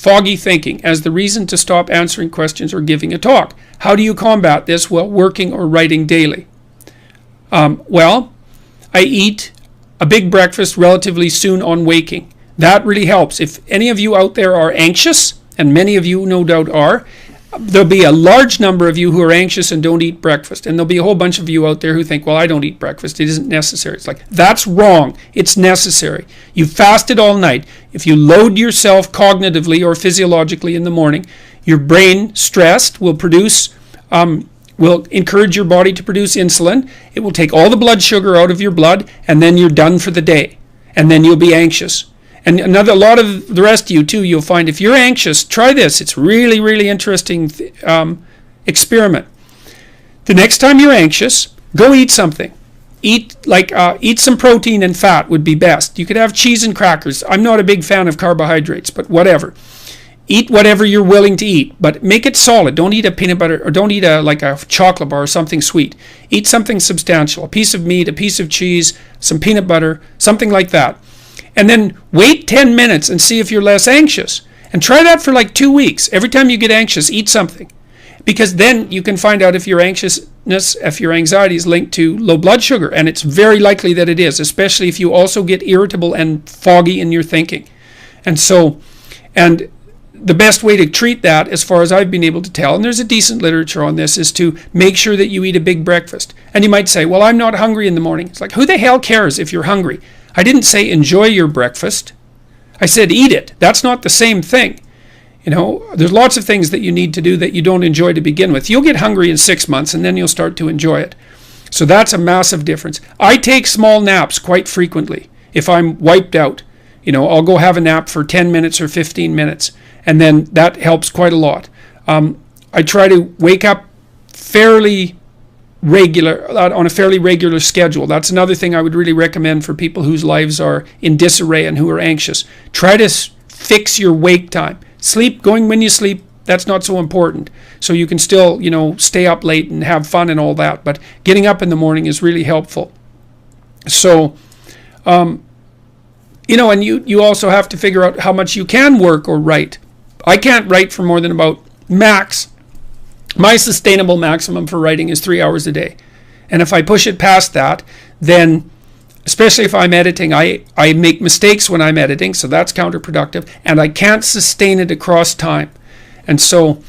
foggy thinking as the reason to stop answering questions or giving a talk. How do you combat this? Well, working or writing daily. Well, I eat a big breakfast relatively soon on waking. That really helps. If any of you out there are anxious, and many of you no doubt are, there'll be a large number of you who are anxious and don't eat breakfast. And there'll be a whole bunch of you out there who think, well, I don't eat breakfast. It isn't necessary. It's like, that's wrong. It's necessary. You fasted all night. If you load yourself cognitively or physiologically in the morning, your brain, stressed, will encourage your body to produce insulin. It will take all the blood sugar out of your blood, and then you're done for the day. And then you'll be anxious. And a lot of the rest of you too, you'll find if you're anxious, try this. It's really, really interesting experiment. The next time you're anxious, go eat something. Eat some protein and fat would be best. You could have cheese and crackers. I'm not a big fan of carbohydrates, but whatever. Eat whatever you're willing to eat, but make it solid. Don't eat a peanut butter, or don't eat a chocolate bar or something sweet. Eat something substantial, a piece of meat, a piece of cheese, some peanut butter, something like that. And then wait 10 minutes and see if you're less anxious. And try that for like 2 weeks. Every time you get anxious, eat something. Because then you can find out if your anxiousness, if your anxiety is linked to low blood sugar. And it's very likely that it is, especially if you also get irritable and foggy in your thinking. And the best way to treat that, as far as I've been able to tell, and there's a decent literature on this, is to make sure that you eat a big breakfast. And you might say, well, I'm not hungry in the morning. It's like, who the hell cares if you're hungry? I didn't say enjoy your breakfast. I said eat it. That's not the same thing. There's lots of things that you need to do that you don't enjoy to begin with. You'll get hungry in 6 months and then you'll start to enjoy it. So that's a massive difference. I take small naps quite frequently. If I'm wiped out, I'll go have a nap for 10 minutes or 15 minutes. And then that helps quite a lot. I try to wake up on a fairly regular schedule. That's another thing I would really recommend for people whose lives are in disarray and who are anxious. Try to fix your wake time. Going when you sleep, that's not so important. So you can still, stay up late and have fun and all that. But getting up in the morning is really helpful. So, and you also have to figure out how much you can work or write. I can't write for more than about my sustainable maximum for writing is 3 hours a day. And if I push it past that, then, especially if I'm editing, I make mistakes when I'm editing, so that's counterproductive, and I can't sustain it across time. And so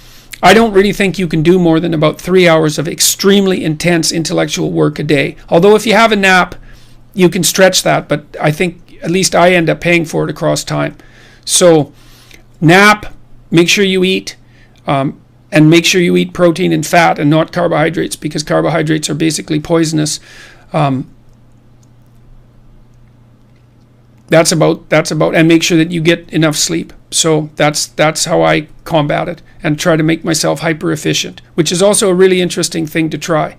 I don't really think you can do more than about 3 hours of extremely intense intellectual work a day. Although if you have a nap, you can stretch that, but I think at least I end up paying for it across time. So nap, make sure you eat, and make sure you eat protein and fat and not carbohydrates, because carbohydrates are basically poisonous. That's about, and make sure that you get enough sleep. So that's how I combat it and try to make myself hyper efficient, which is also a really interesting thing to try.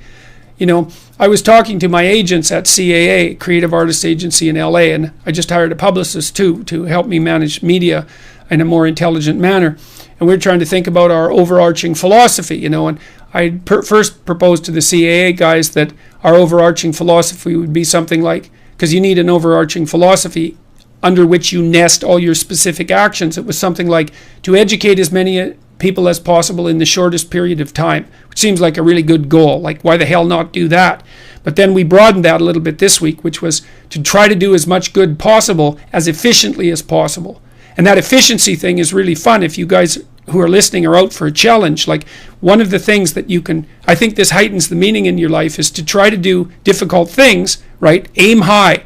I was talking to my agents at CAA, Creative Artists Agency in LA, and I just hired a publicist too to help me manage media in a more intelligent manner. And we're trying to think about our overarching philosophy, and I first proposed to the CAA guys that our overarching philosophy would be something like, because you need an overarching philosophy under which you nest all your specific actions. It was something like to educate as many people as possible in the shortest period of time, which seems like a really good goal. Like, why the hell not do that? But then we broadened that a little bit this week, which was to try to do as much good possible as efficiently as possible. And that efficiency thing is really fun if you guys who are listening are out for a challenge. Like, one of the things that I think this heightens the meaning in your life, is to try to do difficult things, right? Aim high.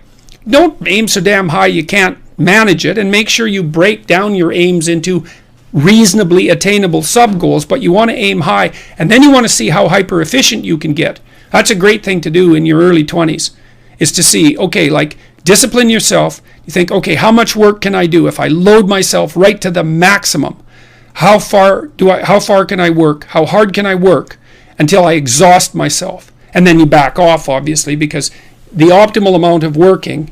Don't aim so damn high you can't manage it, and make sure you break down your aims into reasonably attainable sub-goals, but you want to aim high, and then you want to see how hyper efficient you can get. That's a great thing to do in your early 20s, is to see, okay, like, discipline yourself. You think, okay, how much work can I do if I load myself right to the maximum? How far can I work? How hard can I work until I exhaust myself? And then you back off, obviously, because the optimal amount of working,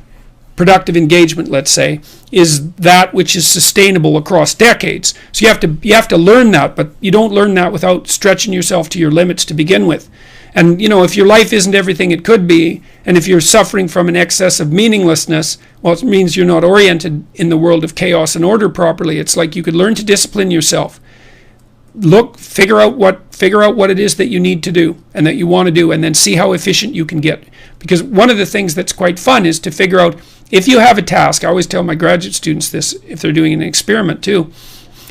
productive engagement, let's say, is that which is sustainable across decades. So you have to learn that, but you don't learn that without stretching yourself to your limits to begin with. And, if your life isn't everything it could be, and if you're suffering from an excess of meaninglessness, well, it means you're not oriented in the world of chaos and order properly. It's like you could learn to discipline yourself. Figure out what it is that you need to do and that you want to do, and then see how efficient you can get. Because one of the things that's quite fun is to figure out, if you have a task, I always tell my graduate students this if they're doing an experiment too,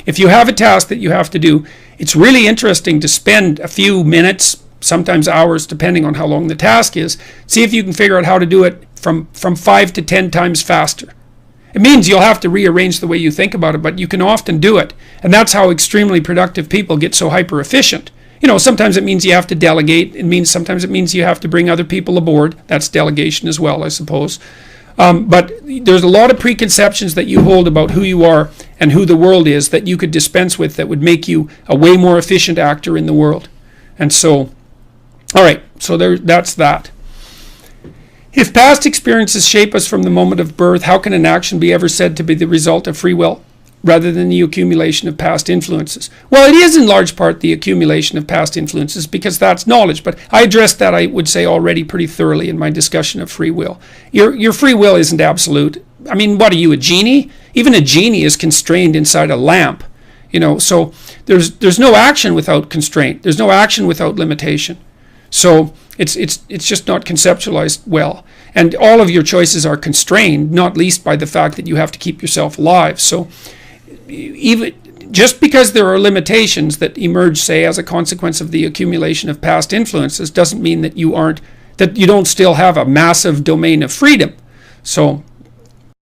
if you have a task that you have to do, it's really interesting to spend a few minutes, sometimes hours, depending on how long the task is, see if you can figure out how to do it from 5 to 10 times faster. It means you'll have to rearrange the way you think about it, but you can often do it. And that's how extremely productive people get so hyper efficient. Sometimes it means you have to delegate. Sometimes it means you have to bring other people aboard. That's delegation as well, I suppose. But there's a lot of preconceptions that you hold about who you are and who the world is that you could dispense with, that would make you a way more efficient actor in the world. And so, all right, so that's that. If past experiences shape us from the moment of birth, how can an action be ever said to be the result of free will rather than the accumulation of past influences? Well, it is in large part the accumulation of past influences, because that's knowledge. But I addressed that, I would say, already pretty thoroughly in my discussion of free will. Your free will isn't absolute. I mean, what are you, a genie? Even a genie is constrained inside a lamp. So there's no action without constraint. There's no action without limitation. So it's just not conceptualized well. And all of your choices are constrained, not least by the fact that you have to keep yourself alive. So even just because there are limitations that emerge, say, as a consequence of the accumulation of past influences, doesn't mean that you don't still have a massive domain of freedom. So